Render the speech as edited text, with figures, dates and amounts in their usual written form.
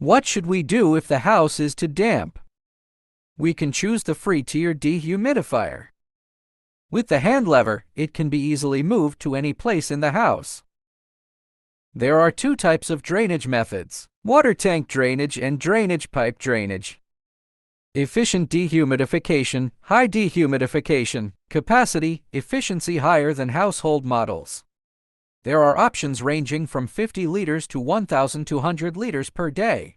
What should we do if the house is too damp? We can choose the FREEAIR dehumidifier. With the hand lever, it can be easily moved to any place in the house. There are two types of drainage methods: water tank drainage and drainage pipe drainage. Efficient dehumidification, high dehumidification, capacity, efficiency higher than household models. There are options ranging from 50 liters to 1,200 liters per day.